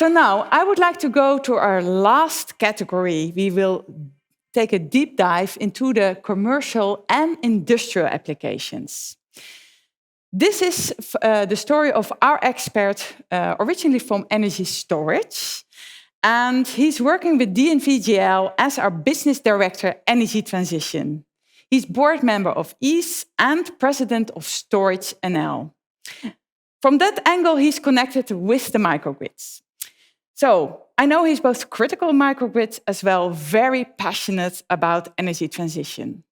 So now I would like to go to our last category. We will take a deep dive into the commercial and industrial applications. This is the story of our expert, originally from energy storage. And he's working with DNVGL as our business director, energy transition. He's board member of EASE and president of Storage NL. From that angle, he's connected with the microgrids. So I know he's both critical of microgrids as well, very passionate about energy transition.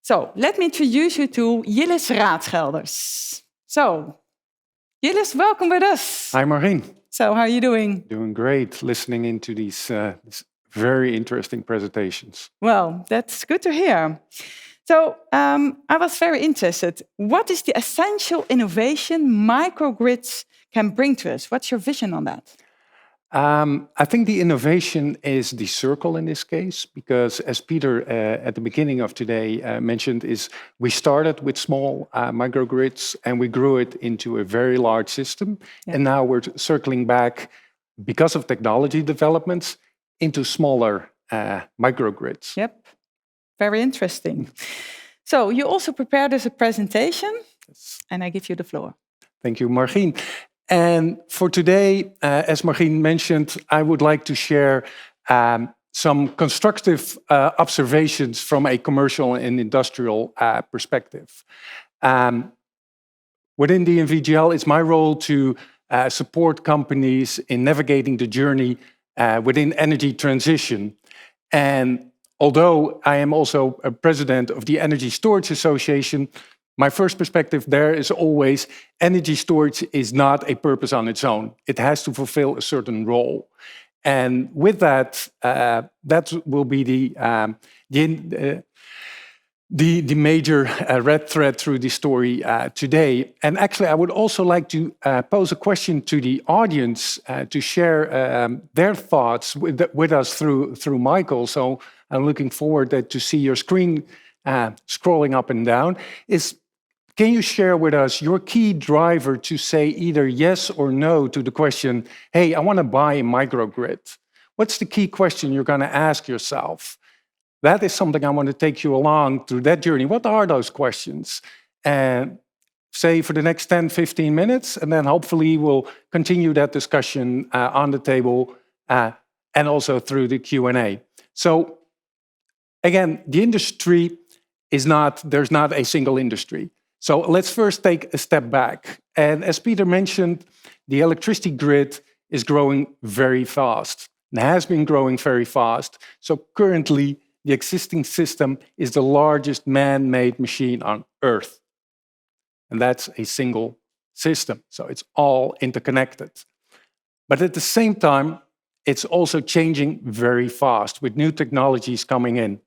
So let me introduce you to Jillis Raadschelders. So, Jillis, welcome with us. Hi, Marijn. So, how are you doing? Doing great, listening into these very interesting presentations. Well, that's good to hear. So, I was very interested. What is the essential innovation microgrids can bring to us? What's your vision on that? I think the innovation is the circle in this case, because as Peter at the beginning of today mentioned, is we started with small microgrids and we grew it into a very large system. Yeah. And now we're circling back, because of technology developments, into smaller microgrids. Yep, very interesting. So you also prepared us a presentation, yes. And I give you the floor. Thank you, Marijn. And for today, as Marijn mentioned, I would like to share some constructive observations from a commercial and industrial perspective. Within DNVGL, it's my role to support companies in navigating the journey within energy transition. And although I am also a president of the Energy Storage Association, my first perspective there is always energy storage is not a purpose on its own. It has to fulfill a certain role. And with that, that will be the major red thread through the story today. And actually, I would also like to pose a question to the audience to share their thoughts with us through Michael. So I'm looking forward to see your screen scrolling up and down. Can you share with us your key driver to say either yes or no to the question, hey, I want to buy a microgrid? What's the key question you're going to ask yourself? That is something I want to take you along through that journey. What are those questions? And say for the next 10, 15 minutes, and then hopefully we'll continue that discussion on the table and also through the Q&A. So again, the industry there's not a single industry. So let's first take a step back. And as Peter mentioned, the electricity grid is growing very fast and has been growing very fast. So currently, the existing system is the largest man-made machine on Earth. And that's a single system. So it's all interconnected. But at the same time, it's also changing very fast with new technologies coming in.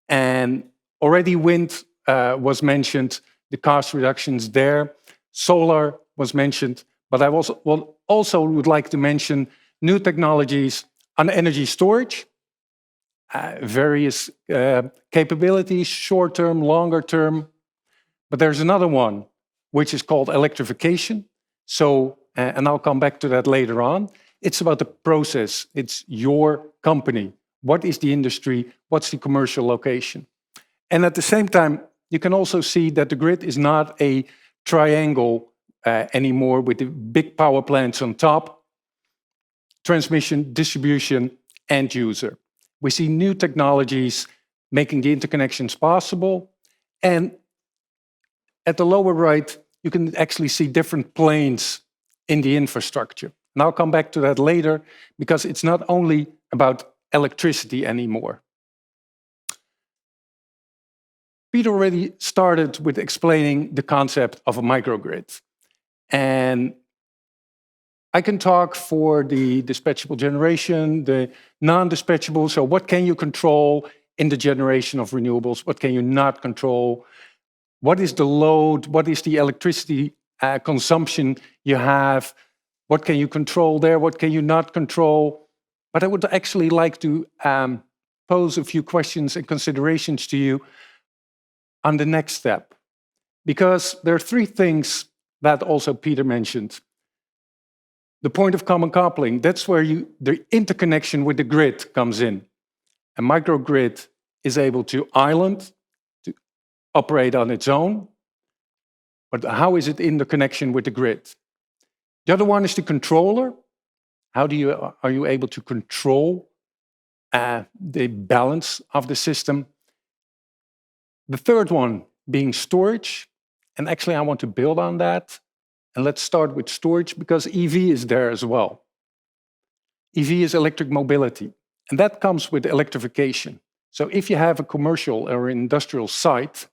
And already wind was mentioned, the cost reductions there. Solar was mentioned, but I also would like to mention new technologies on energy storage, various capabilities, short-term, longer-term. But there's another one, which is called electrification. So, and I'll come back to that later on. It's about the process. It's your company. What is the industry? What's the commercial location? And at the same time, you can also see that the grid is not a triangle anymore with the big power plants on top, transmission, distribution, end user. We see new technologies making the interconnections possible. And at the lower right, you can actually see different planes in the infrastructure. And I'll come back to that later, because it's not only about electricity anymore. Peter already started with explaining the concept of a microgrid. And I can talk for the dispatchable generation, the non-dispatchable. So what can you control in the generation of renewables? What can you not control? What is the load? What is the electricity consumption you have? What can you control there? What can you not control? But I would actually like to pose a few questions and considerations to you on the next step. Because there are three things that also Peter mentioned. The point of common coupling, that's where the interconnection with the grid comes in. A microgrid is able to island, to operate on its own, but how is it in the connection with the grid? The other one is the controller. How are you able to control the balance of the system? The third one being storage, and actually I want to build on that. And let's start with storage because EV is there as well. EV is electric mobility, and that comes with electrification. So if you have a commercial or industrial site,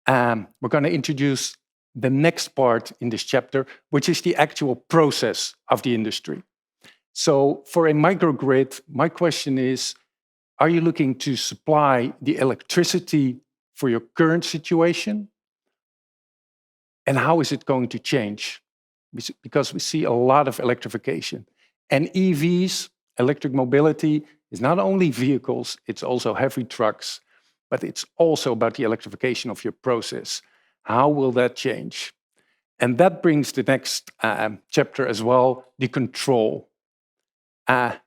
we're going to introduce the next part in this chapter, which is the actual process of the industry. So for a microgrid, my question is, are you looking to supply the electricity for your current situation? And how is it going to change? Because we see a lot of electrification. And EVs, electric mobility, is not only vehicles, it's also heavy trucks, but it's also about the electrification of your process. How will that change? And that brings the next chapter as well, the control.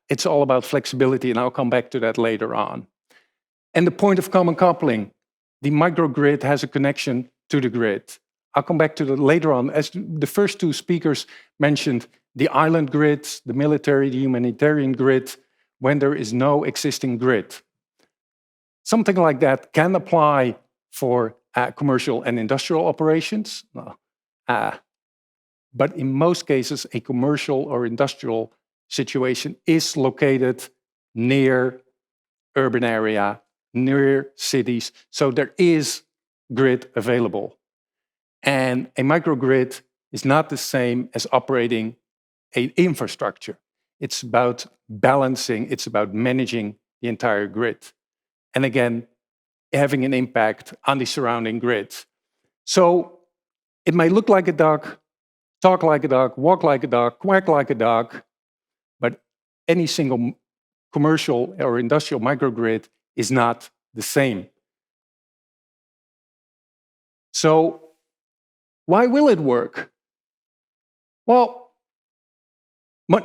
It's all about flexibility, and I'll come back to that later on. And the point of common coupling, the microgrid has a connection to the grid. I'll come back to that later on. As the first two speakers mentioned, the island grids, the military, the humanitarian grid, when there is no existing grid. Something like that can apply for commercial and industrial operations. But in most cases, a commercial or industrial situation is located near urban area, near cities, so there is grid available. And a microgrid is not the same as operating an infrastructure. It's about balancing, it's about managing the entire grid. And again, having an impact on the surrounding grid. So it may look like a dog, talk like a dog, walk like a dog, quack like a dog, but any single commercial or industrial microgrid is not the same. So why will it work? Well,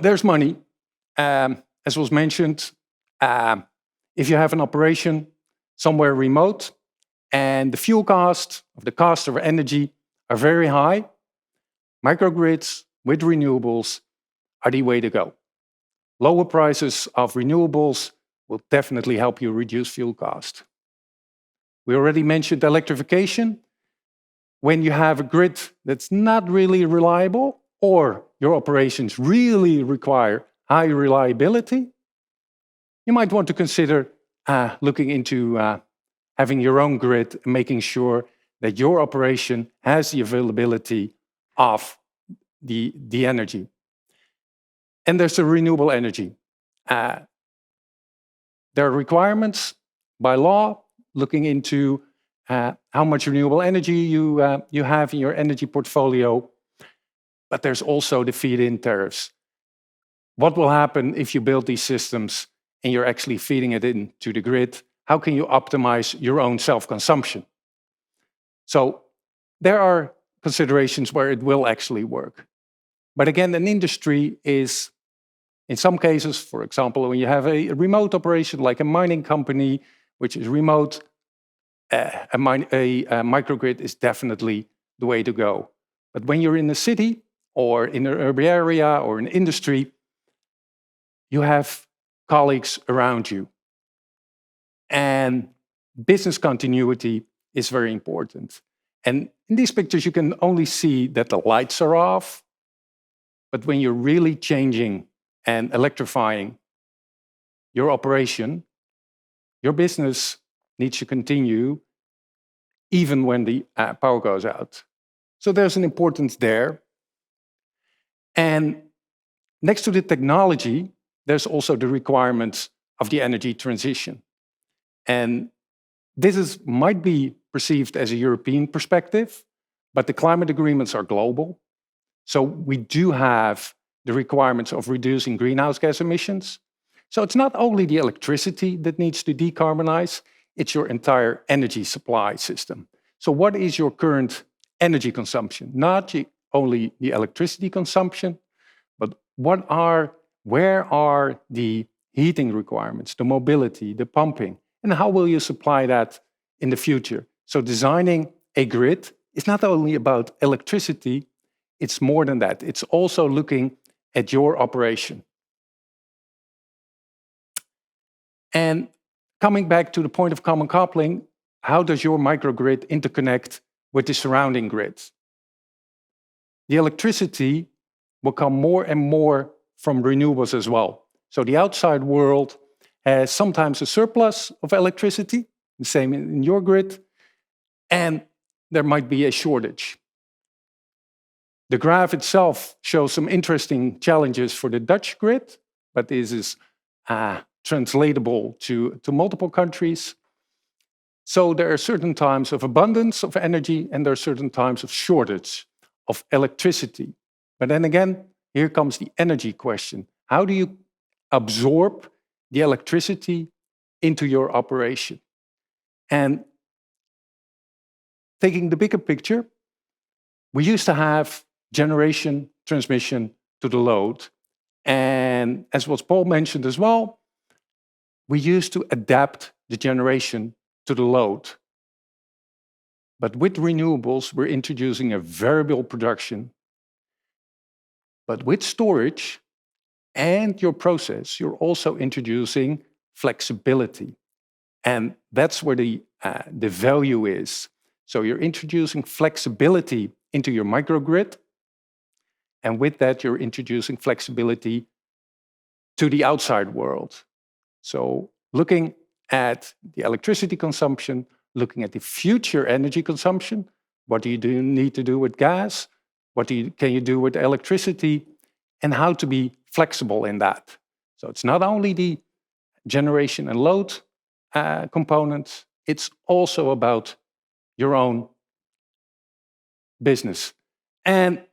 there's money. As was mentioned, if you have an operation somewhere remote and the fuel cost of the cost of energy are very high, microgrids with renewables are the way to go. Lower prices of renewables will definitely help you reduce fuel cost. We already mentioned electrification. When you have a grid that's not really reliable or your operations really require high reliability, you might want to consider looking into having your own grid and making sure that your operation has the availability of the energy. And there's the renewable energy. There are requirements by law looking into how much renewable energy you have in your energy portfolio, but there's also the feed-in tariffs. What will happen if you build these systems and you're actually feeding it into the grid? How can you optimize your own self-consumption? So there are considerations where it will actually work. But again, an industry is, in some cases, for example, when you have a remote operation like a mining company, which is remote, a microgrid is definitely the way to go. But when you're in a city or in an urban area or an industry, you have colleagues around you. And business continuity is very important. And in these pictures, you can only see that the lights are off. But when you're really changing and electrifying your operation, your business needs to continue even when the power goes out. So there's an importance there. And next to the technology, there's also the requirements of the energy transition. And this might be perceived as a European perspective, but the climate agreements are global. So we do have the requirements of reducing greenhouse gas emissions. So it's not only the electricity that needs to decarbonize, it's your entire energy supply system. So what is your current energy consumption? Not only the electricity consumption, but where are the heating requirements, the mobility, the pumping, and how will you supply that in the future? So designing a grid is not only about electricity, it's more than that. It's also looking at your operation. And coming back to the point of common coupling, how does your microgrid interconnect with the surrounding grids? The electricity will come more and more from renewables as well. So the outside world has sometimes a surplus of electricity, the same in your grid, and there might be a shortage. The graph itself shows some interesting challenges for the Dutch grid, but this is translatable to multiple countries. So there are certain times of abundance of energy and there are certain times of shortage of electricity. But then again, here comes the energy question. How do you absorb the electricity into your operation? And taking the bigger picture, we used to have generation, transmission to the load. And as was Paul mentioned as well, we used to adapt the generation to the load. But with renewables, we're introducing a variable production. But with storage and your process, you're also introducing flexibility. And that's where the value is. So you're introducing flexibility into your microgrid. And with that, you're introducing flexibility to the outside world. So looking at the electricity consumption, looking at the future energy consumption, what do you need to do with gas? What can you do with electricity? And how to be flexible in that. So it's not only the generation and load components, it's also about your own business. And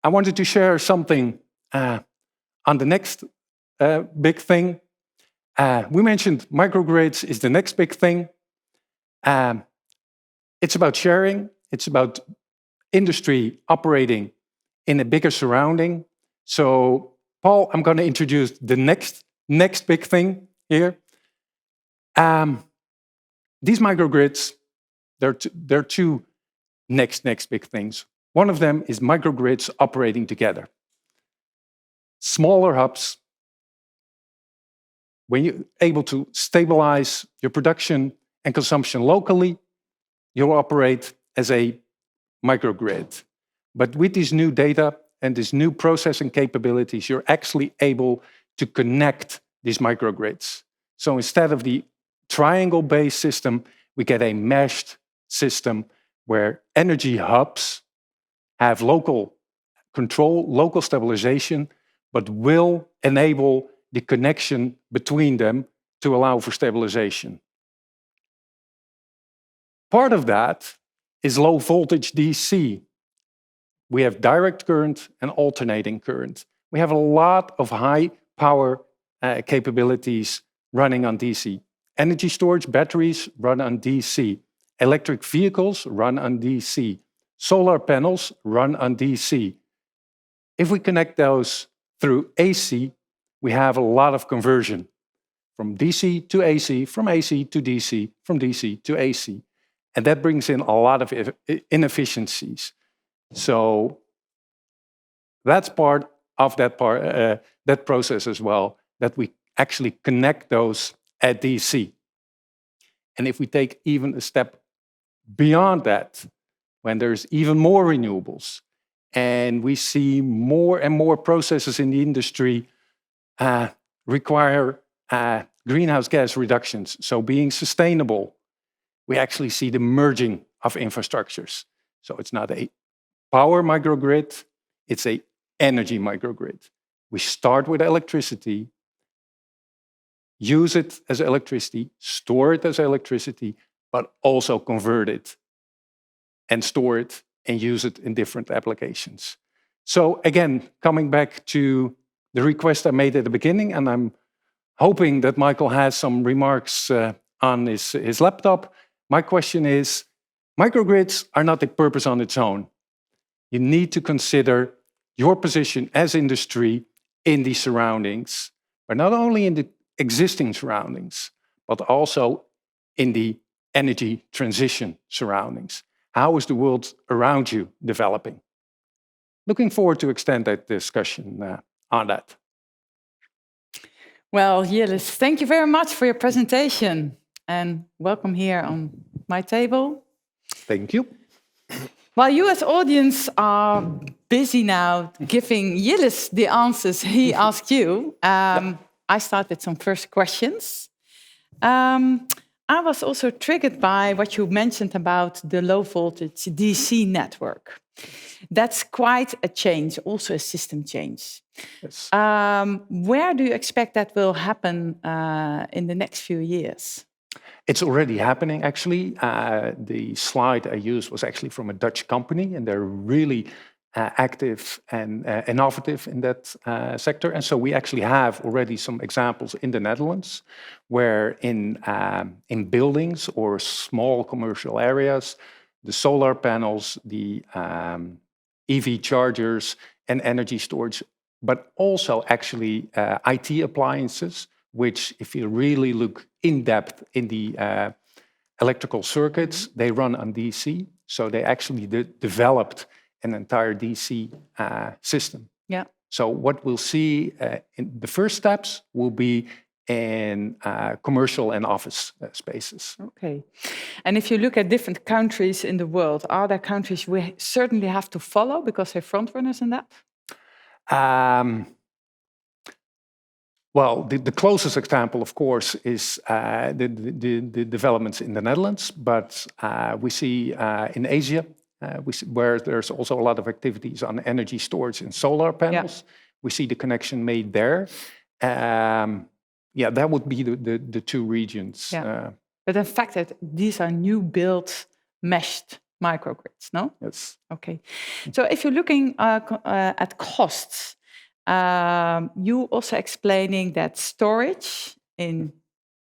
I wanted to share something on the next big thing. We mentioned microgrids is the next big thing. It's about sharing. It's about industry operating in a bigger surrounding. So, Paul, I'm going to introduce the next big thing here. These microgrids, there are two next big things. One of them is microgrids operating together. Smaller hubs, when you're able to stabilize your production and consumption locally, you'll operate as a microgrid. But with these new data and these new processing capabilities, you're actually able to connect these microgrids. So instead of the triangle-based system, we get a meshed system where energy hubs have local control, local stabilization, but will enable the connection between them to allow for stabilization. Part of that is low voltage DC. We have direct current and alternating current. We have a lot of high power capabilities running on DC. Energy storage batteries run on DC. Electric vehicles run on DC. Solar panels run on DC. If we connect those through AC, we have a lot of conversion from DC to AC, from AC to DC, from DC to AC. And that brings in a lot of inefficiencies. So that's part of that process as well, that we actually connect those at DC. And if we take even a step beyond that, when there's even more renewables, and we see more and more processes in the industry require greenhouse gas reductions, so being sustainable, we actually see the merging of infrastructures. So it's not a power microgrid, it's an energy microgrid. We start with electricity, use it as electricity, store it as electricity, but also convert it and store it and use it in different applications. So again, coming back to the request I made at the beginning, and I'm hoping that Michael has some remarks on his laptop. My question is, microgrids are not a purpose on its own. You need to consider your position as industry in the surroundings, but not only in the existing surroundings, but also in the energy transition surroundings. How is the world around you developing? Looking forward to extend that discussion on that. Well, Jillis, thank you very much for your presentation and welcome here on my table. Thank you. While you as audience are busy now giving Jillis the answers he asked you, I start with some first questions. I was also triggered by what you mentioned about the low voltage DC network. That's quite a change, also a system change. Yes. Where do you expect that will happen in the next few years? It's already happening, actually. The slide I used was actually from a Dutch company, and they're really active and innovative in that sector. And so we actually have already some examples in the Netherlands, where in buildings or small commercial areas, the solar panels, the EV chargers and energy storage, but also actually IT appliances, which if you really look in depth in the electrical circuits, they run on DC. So they actually developed an entire DC system. Yeah. So what we'll see in the first steps will be in commercial and office spaces. Okay. And if you look at different countries in the world, are there countries we certainly have to follow because they're front runners in that? Well, the closest example, of course, is the developments in the Netherlands, but we see in Asia, where there's also a lot of activities on energy storage and solar panels. Yeah. We see the connection made there. Yeah, that would be the two regions. Yeah. But in fact, these are new built meshed microgrids, no? Yes. Okay. So if you're looking at costs, you also explaining that storage in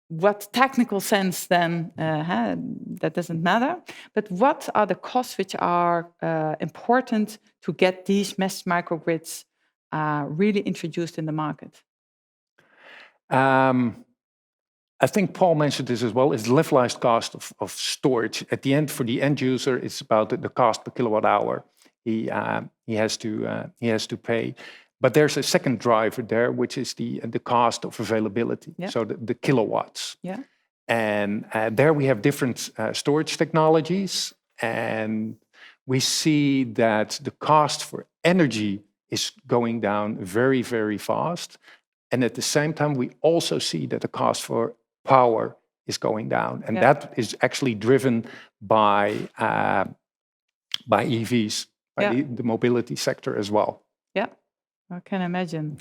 what technical sense then, that doesn't matter, but what are the costs which are important to get these meshed microgrids really introduced in the market? I think Paul mentioned this as well, is the levelized cost of storage. At the end, for the end user, it's about the cost per kilowatt hour he has to pay. But there's a second driver there, which is the cost of availability, yeah. So the kilowatts. Yeah. And there we have different storage technologies, and we see that the cost for energy is going down very, very fast. And at the same time, we also see that the cost for power is going down. And yeah. That is actually driven by EVs, by yeah. the mobility sector as well. Yeah. I can imagine.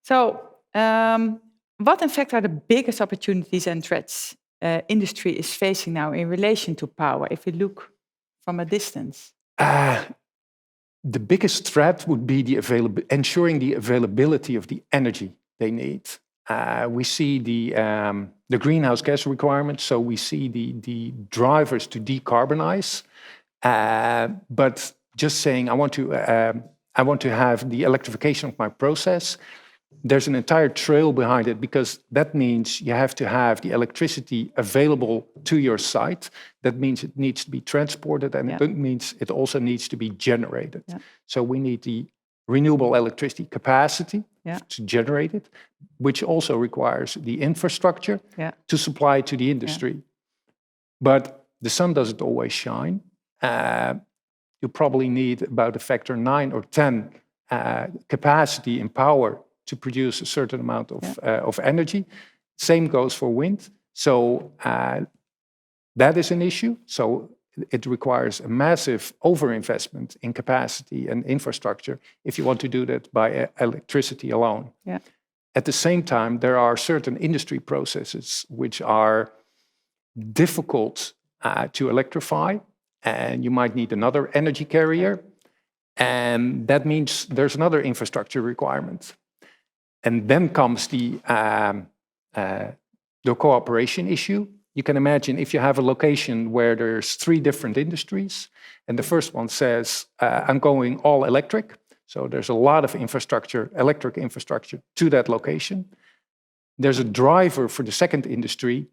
So, what in fact are the biggest opportunities and threats industry is facing now in relation to power, if you look from a distance? The biggest threat would be ensuring the availability of the energy they need. We see the greenhouse gas requirements, so we see the drivers to decarbonize. But just saying, I want to have the electrification of my process. There's an entire trail behind it, because that means you have to have the electricity available to your site. That means it needs to be transported, and yeah. It means it also needs to be generated. Yeah. So we need the renewable electricity capacity yeah. to generate it, which also requires the infrastructure yeah. to supply to the industry. Yeah. But the sun doesn't always shine. You probably need about a factor 9 or 10 capacity in power to produce a certain amount of energy. Same goes for wind. So that is an issue. So it requires a massive overinvestment in capacity and infrastructure if you want to do that by electricity alone. Yeah. At the same time, there are certain industry processes which are difficult to electrify, and you might need another energy carrier, and that means there's another infrastructure requirement. And then comes the cooperation issue. You can imagine if you have a location where there's 3 different industries, and the first one says, I'm going all electric, So there's a lot of infrastructure, electric infrastructure to that location. There's a driver for the second industry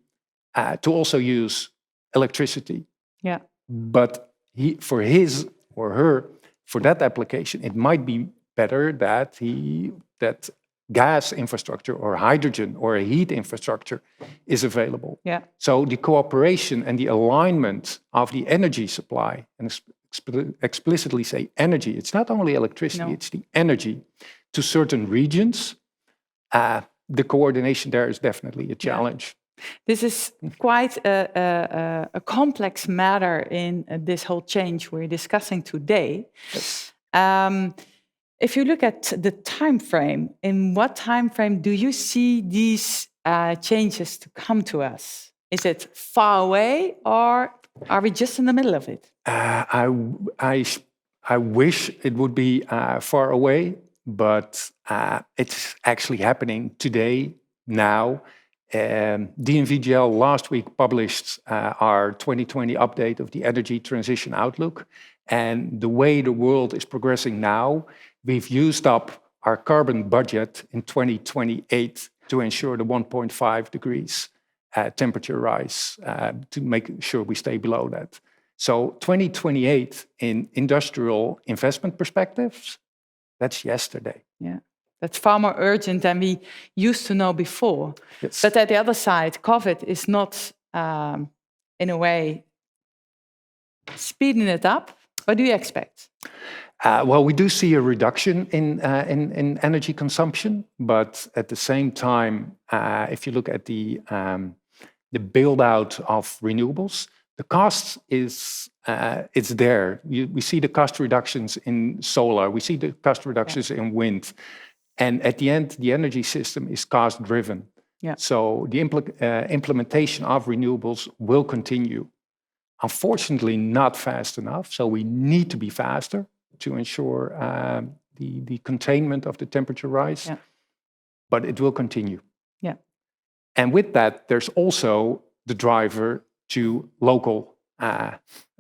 to also use electricity. Yeah. But for his or her, for that application, it might be better that that gas infrastructure or hydrogen or a heat infrastructure is available. Yeah. So the cooperation and the alignment of the energy supply, and explicitly say energy, it's not only electricity, it's the energy to certain regions. The coordination there is definitely a challenge. Yeah. This is quite a complex matter in this whole change we're discussing today. Yes. If you look at the time frame, in what time frame do you see these changes to come to us? Is it far away, or are we just in the middle of it? I wish it would be far away, but it's actually happening today, now. DNVGL last week published our 2020 update of the Energy Transition Outlook. And the way the world is progressing now, we've used up our carbon budget in 2028 to ensure the 1.5 degrees temperature rise, to make sure we stay below that. So 2028 in industrial investment perspectives, that's yesterday. Yeah, that's far more urgent than we used to know before. Yes. But at the other side, COVID is not, in a way, speeding it up. What do you expect? Well, we do see a reduction in energy consumption, but at the same time, if you look at the build out of renewables, the cost is it's there. We see the cost reductions in solar, we see the cost reductions in wind, and at the end, the energy system is cost driven. Yeah. So the implementation of renewables will continue. Unfortunately, not fast enough. So we need to be faster to ensure the containment of the temperature rise. Yeah. But it will continue. Yeah. And with that, there's also the driver to local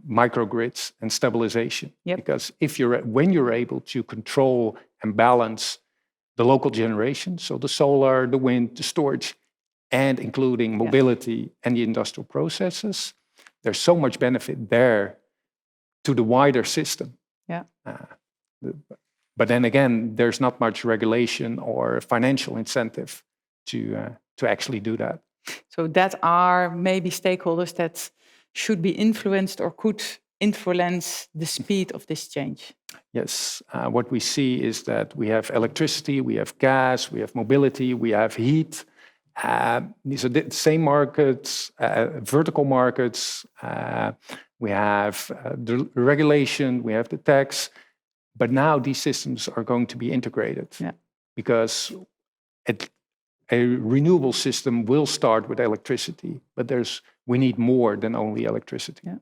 microgrids and stabilization. Yep. Because when you're able to control and balance the local generation, so the solar, the wind, the storage, and including mobility and the industrial processes, there's so much benefit there to the wider system. Yeah. But then again, there's not much regulation or financial incentive to actually do that. So that are maybe stakeholders that should be influenced or could influence the speed of this change. Yes, what we see is that we have electricity, we have gas, we have mobility, we have heat. These are the same markets, vertical markets. We have the regulation, we have the tax, but now these systems are going to be integrated. Yeah. Because a renewable system will start with electricity, but we need more than only electricity. Yeah.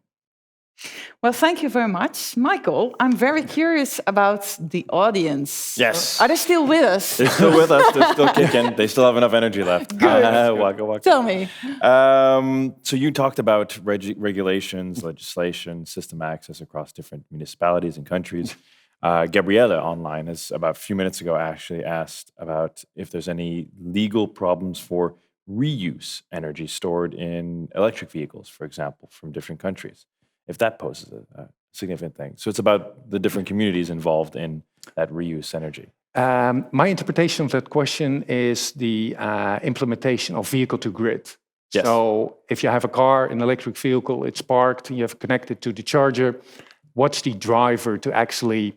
Well, thank you very much. Michael, I'm very curious about the audience. Yes. Are they still with us? They're still with us. They're still kicking. They still have enough energy left. Good. Waka, waka. Tell me. So you talked about regulations, legislation, system access across different municipalities and countries. Gabriella online has, about a few minutes ago, actually asked about if there's any legal problems for reuse energy stored in electric vehicles, for example, from different countries, if that poses a significant thing. So it's about the different communities involved in that reuse energy. My interpretation of that question is the implementation of vehicle to grid. Yes. So if you have a car, an electric vehicle, it's parked, and you have connected to the charger, what's the driver to actually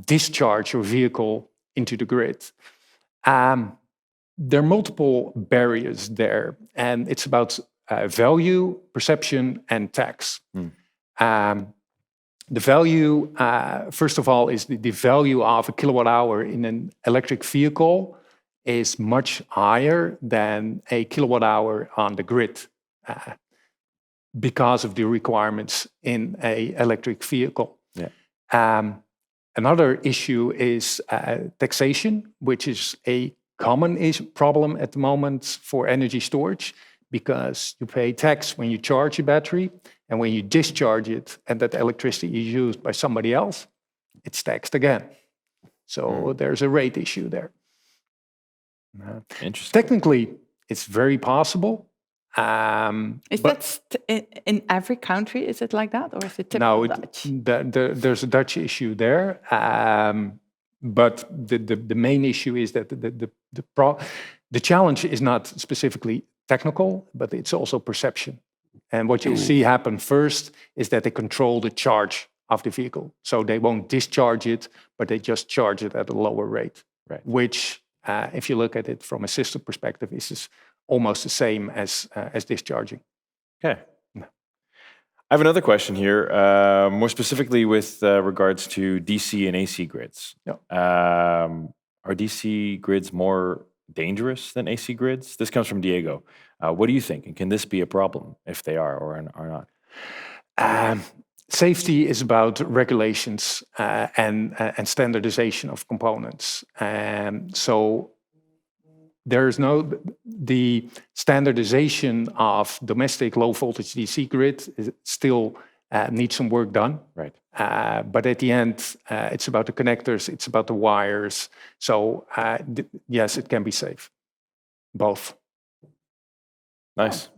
discharge your vehicle into the grid? There are multiple barriers there, and it's about value, perception, and tax. The value, first of all, is the value of a kilowatt hour in an electric vehicle is much higher than a kilowatt hour on the grid because of the requirements in an electric vehicle. Yeah. Another issue is taxation, which is a common problem at the moment for energy storage, because you pay tax when you charge your battery, and when you discharge it and that electricity is used by somebody else, it's taxed again. So there's a rate issue there. Interesting. Technically, it's very possible. Is that in every country? Is it like that, or is it typical Dutch? There's a Dutch issue there, but the main issue is that the challenge is not specifically technical, but it's also perception. And what you'll see happen first is that they control the charge of the vehicle, so they won't discharge it, but they just charge it at a lower rate, right. Which, if you look at it from a system perspective, is almost the same as discharging. Okay. I have another question here, more specifically with regards to DC and AC grids. Yeah. Are DC grids more dangerous than AC grids? This comes from Diego. What do you think? And can this be a problem if they are or are not? Safety is about regulations and standardization of components. So there is the standardization of domestic low voltage DC grid still needs some work done. Right. But at the end, it's about the connectors, it's about the wires. So yes, it can be safe. Both. Nice.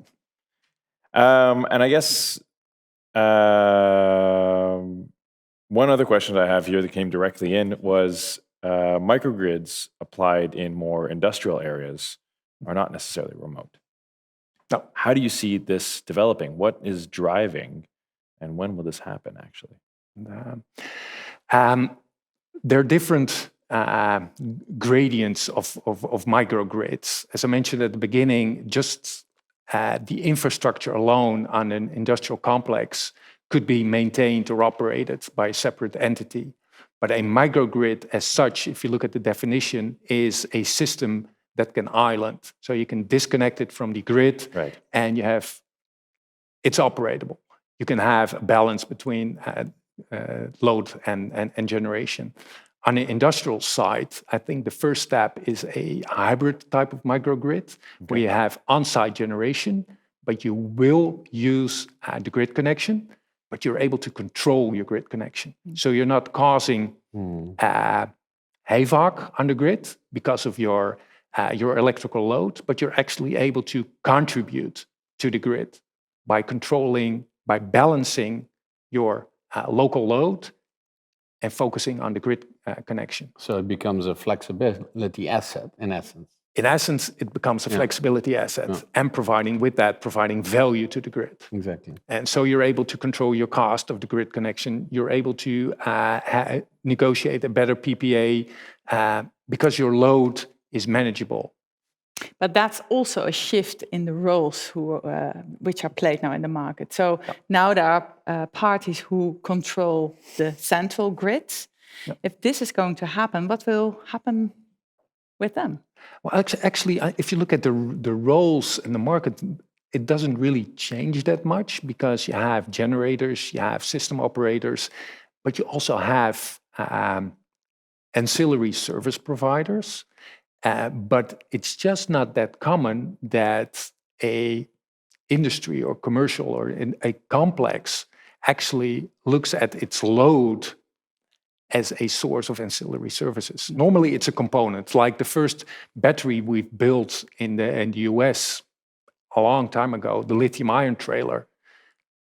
And I guess one other question I have here that came directly in was microgrids applied in more industrial areas are not necessarily remote. No. How do you see this developing? What is driving, and when will this happen, actually? There are different gradients of microgrids. As I mentioned at the beginning, just the infrastructure alone on an industrial complex could be maintained or operated by a separate entity. But a microgrid as such, if you look at the definition, is a system that can island. So you can disconnect it from the grid, right. And it's operatable. You can have a balance between load and generation. On the industrial side, I think the first step is a hybrid type of microgrid, where you have on-site generation, but you will use the grid connection, but you're able to control your grid connection. So you're not causing havoc on the grid because of your electrical load, but you're actually able to contribute to the grid by balancing your local load and focusing on the grid connection. So it becomes a flexibility asset, in essence. In essence, it becomes a flexibility asset, and providing value to the grid. Exactly. And so you're able to control your cost of the grid connection. You're able to negotiate a better PPA because your load is manageable. But that's also a shift in the roles which are played now in the market. So now there are parties who control the central grids. Yep. If this is going to happen, what will happen with them? Well, actually, if you look at the roles in the market, it doesn't really change that much because you have generators, you have system operators, but you also have ancillary service providers. But it's just not that common that a industry or commercial or a complex actually looks at its load as a source of ancillary services. Normally, it's a component. Like the first battery we built in the US a long time ago, the lithium-ion trailer,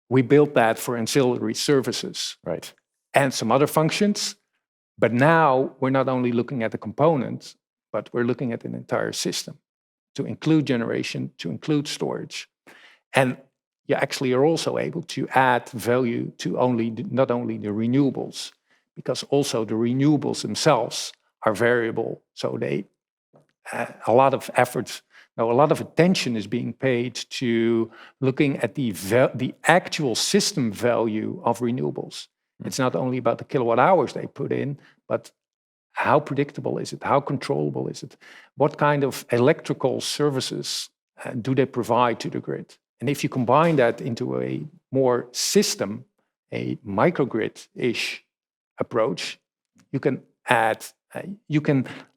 we built that for ancillary services, right, and some other functions. But now we're not only looking at the components, but we're looking at an entire system to include generation, to include storage. And you actually are also able to add value to not only the renewables, because also the renewables themselves are variable. So a lot of efforts, a lot of attention is being paid to looking at the actual system value of renewables. It's not only about the kilowatt hours they put in, but how predictable is it? How controllable is it? What kind of electrical services do they provide to the grid? And if you combine that into a more system, a microgrid-ish approach, you can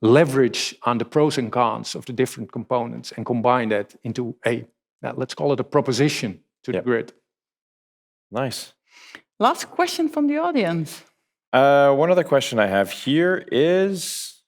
leverage on the pros and cons of the different components and combine that into let's call it a proposition to the grid. Nice. Last question from the audience. One other question I have here is,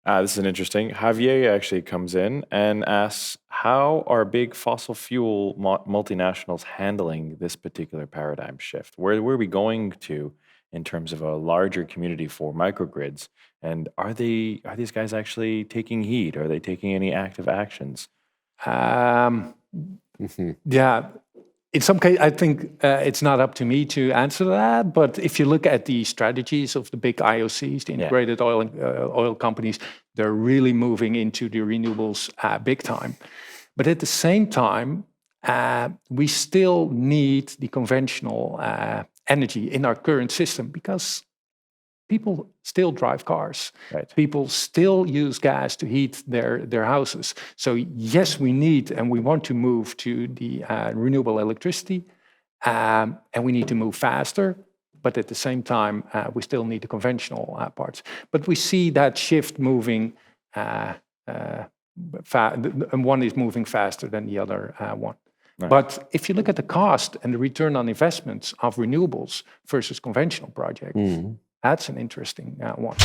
this is an interesting. Javier actually comes in and asks, how are big fossil fuel multinationals handling this particular paradigm shift? Where are we going to in terms of a larger community for microgrids? And are these guys actually taking heed? Are they taking any active actions? Yeah, in some case, I think it's not up to me to answer that. But if you look at the strategies of the big IOCs, the integrated oil companies, they're really moving into the renewables big time. But at the same time, we still need the conventional energy in our current system because people still drive cars. Right. People still use gas to heat their houses. So yes, we need and we want to move to the renewable electricity, and we need to move faster. But at the same time, we still need the conventional parts. But we see that shift moving, and one is moving faster than the other one. Right. But if you look at the cost and the return on investments of renewables versus conventional projects, that's an interesting one.